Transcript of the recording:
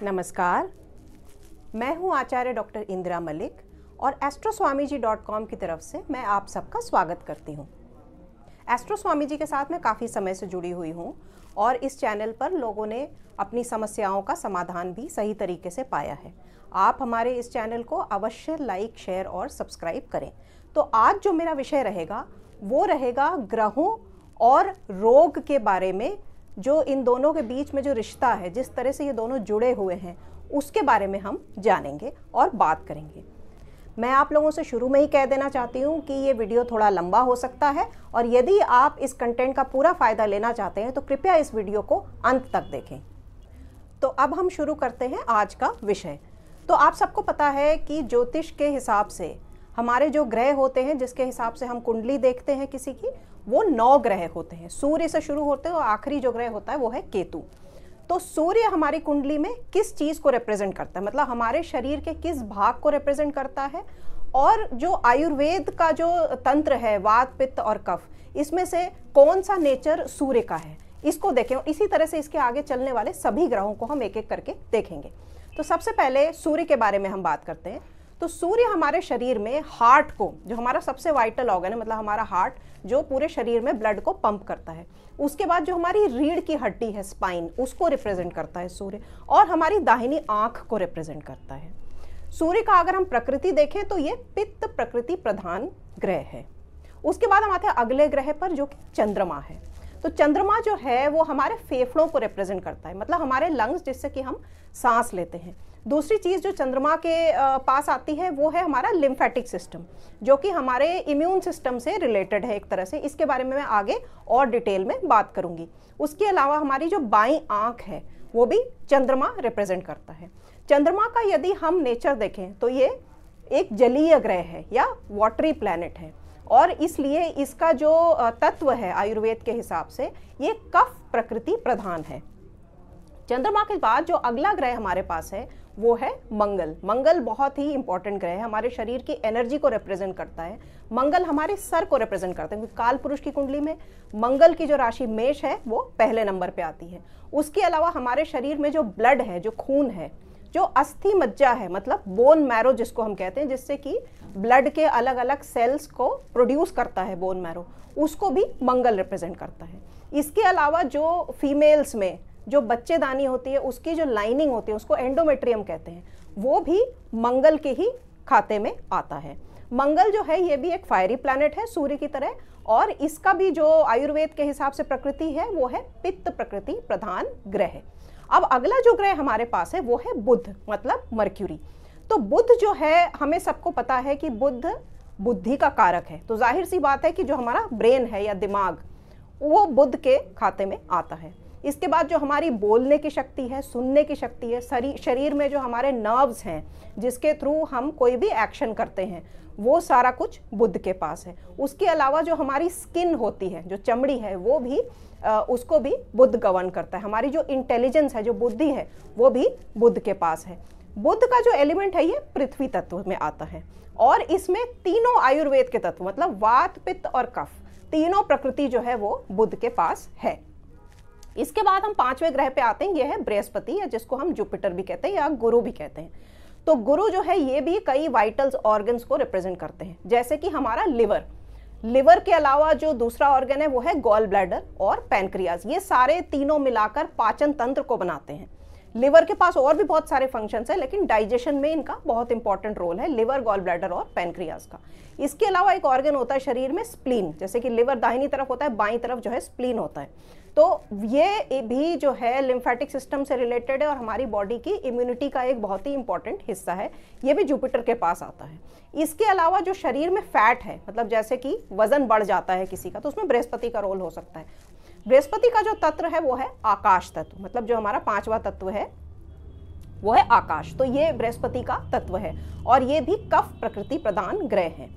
नमस्कार, मैं हूं आचार्य डॉक्टर इंदिरा मलिक और astroswamiji.com की तरफ से मैं आप सबका स्वागत करती हूं। एस्ट्रो स्वामी जी के साथ मैं काफ़ी समय से जुड़ी हुई हूं और इस चैनल पर लोगों ने अपनी समस्याओं का समाधान भी सही तरीके से पाया है। आप हमारे इस चैनल को अवश्य लाइक, शेयर और सब्सक्राइब करें। तो आज जो मेरा विषय रहेगा वो रहेगा ग्रहों और रोग के बारे में, जो इन दोनों के बीच में जो रिश्ता है, जिस तरह से ये दोनों जुड़े हुए हैं, उसके बारे में हम जानेंगे और बात करेंगे। मैं आप लोगों से शुरू में ही कह देना चाहती हूँ कि ये वीडियो थोड़ा लंबा हो सकता है और यदि आप इस कंटेंट का पूरा फ़ायदा लेना चाहते हैं तो कृपया इस वीडियो को अंत तक देखें। तो अब हम शुरू करते हैं आज का विषय। तो आप सबको पता है कि ज्योतिष के हिसाब से हमारे जो ग्रह होते हैं, जिसके हिसाब से हम कुंडली देखते हैं किसी की, वो 9 ग्रह होते हैं। सूर्य से शुरू होते हैं और आखिरी जो ग्रह होता है वो है केतु। तो सूर्य हमारी कुंडली में किस चीज़ को रिप्रेजेंट करता है, मतलब हमारे शरीर के किस भाग को रिप्रेजेंट करता है, और जो आयुर्वेद का जो तंत्र है, वात, पित्त और कफ, इसमें से कौन सा नेचर सूर्य का है, इसको देखें। और इसी तरह से इसके आगे चलने वाले सभी ग्रहों को हम एक एक करके देखेंगे। तो सबसे पहले सूर्य के बारे में हम बात करते हैं। तो सूर्य हमारे शरीर में हार्ट को, जो हमारा सबसे वाइटल ऑर्गन है, मतलब हमारा हार्ट जो पूरे शरीर में ब्लड को पंप करता है, उसके बाद जो हमारी रीढ़ की हड्डी है, स्पाइन, उसको रिप्रेजेंट करता है सूर्य, और हमारी दाहिनी आंख को रिप्रेजेंट करता है। सूर्य का अगर हम प्रकृति देखें तो ये पित्त प्रकृति प्रधान ग्रह है। उसके बाद हम आते हैं अगले ग्रह पर, जो कि चंद्रमा है। तो चंद्रमा जो है वो हमारे फेफड़ों को रिप्रेजेंट करता है, मतलब हमारे लंग्स, जिससे कि हम सांस लेते हैं। दूसरी चीज़ जो चंद्रमा के पास आती है वो है हमारा लिम्फेटिक सिस्टम, जो कि हमारे इम्यून सिस्टम से रिलेटेड है एक तरह से। इसके बारे में मैं आगे और डिटेल में बात करूंगी। उसके अलावा हमारी जो बाईं आंख है वो भी चंद्रमा रिप्रेजेंट करता है। चंद्रमा का यदि हम नेचर देखें तो ये एक जलीय ग्रह है या वाटरी प्लैनेट है, और इसलिए इसका जो तत्व है आयुर्वेद के हिसाब से ये कफ प्रकृति प्रधान है। चंद्रमा के बाद जो अगला ग्रह हमारे पास है वो है मंगल। मंगल बहुत ही इंपॉर्टेंट ग्रह है, हमारे शरीर की एनर्जी को रिप्रेजेंट करता है। मंगल हमारे सर को रिप्रेजेंट करते हैं, क्योंकि काल पुरुष की कुंडली में मंगल की जो राशि मेष है वो पहले नंबर पे आती है। उसके अलावा हमारे शरीर में जो ब्लड है, जो खून है, जो अस्थि मज्जा है, मतलब बोन मैरो जिसको हम कहते हैं, जिससे कि ब्लड के अलग अलग सेल्स को प्रोड्यूस करता है बोन मैरो, उसको भी मंगल रिप्रेजेंट करता है। इसके अलावा जो फीमेल्स में जो बच्चेदानी होती है, उसकी जो लाइनिंग होती है, उसको एंडोमेट्रियम कहते हैं, वो भी मंगल के ही खाते में आता है। मंगल जो है ये भी एक फायरी प्लैनेट है सूर्य की तरह, और इसका भी जो आयुर्वेद के हिसाब से प्रकृति है वो है पित्त प्रकृति प्रधान ग्रह। अब अगला जो ग्रह हमारे पास है वो है बुध, मतलब मर्क्यूरी। तो बुध जो है, हमें सबको पता है कि बुध बुद्धि का कारक है, तो जाहिर सी बात है कि जो हमारा ब्रेन है या दिमाग, वो बुध के खाते में आता है। इसके बाद जो हमारी बोलने की शक्ति है, सुनने की शक्ति है, शरीर में जो हमारे नर्व्स हैं जिसके थ्रू हम कोई भी एक्शन करते हैं, वो सारा कुछ बुध के पास है। उसके अलावा जो हमारी स्किन होती है, जो चमड़ी है, वो भी उसको भी बुध गवर्न करता है। हमारी जो इंटेलिजेंस है, जो बुद्धि है, वो भी बुध के पास है। बुध का जो एलिमेंट है ये पृथ्वी तत्व में आता है, और इसमें तीनों आयुर्वेद के तत्व, मतलब वात, पित्त और कफ, तीनों प्रकृति जो है वो बुध के पास है। इसके बाद हम 5वें ग्रह पे आते हैं, ये है बृहस्पति, या जिसको हम जुपिटर भी कहते हैं या गुरु भी कहते हैं। तो गुरु जो है ये भी कई वाइटल्स ऑर्गन्स को रिप्रेजेंट करते हैं, जैसे कि हमारा लिवर। लिवर के अलावा जो दूसरा ऑर्गन है वो है गॉल ब्लैडर और पैनक्रियाज। ये सारे तीनों मिलाकर पाचन तंत्र को बनाते हैं। लिवर के पास और भी बहुत सारे फंक्शंस है, लेकिन डाइजेशन में इनका बहुत इंपॉर्टेंट रोल है, लिवर, गॉल ब्लैडर और पैनक्रियाज का। इसके अलावा एक ऑर्गन होता है शरीर में, स्प्लीन। जैसे कि लिवर दाहिनी तरफ होता है, बाईं तरफ जो है स्प्लीन होता है। तो ये भी जो है लिम्फेटिक सिस्टम से रिलेटेड है और हमारी बॉडी की इम्यूनिटी का एक बहुत ही इंपॉर्टेंट हिस्सा है। ये भी जुपिटर के पास आता है। इसके अलावा जो शरीर में फैट है, मतलब जैसे कि वजन बढ़ जाता है किसी का, तो उसमें बृहस्पति का रोल हो सकता है। बृहस्पति का जो तत्व है वो है आकाश तत्व, मतलब जो हमारा 5वां तत्व है वो है आकाश। तो ये बृहस्पति का तत्व है, और ये भी कफ प्रकृति प्रधान ग्रह है।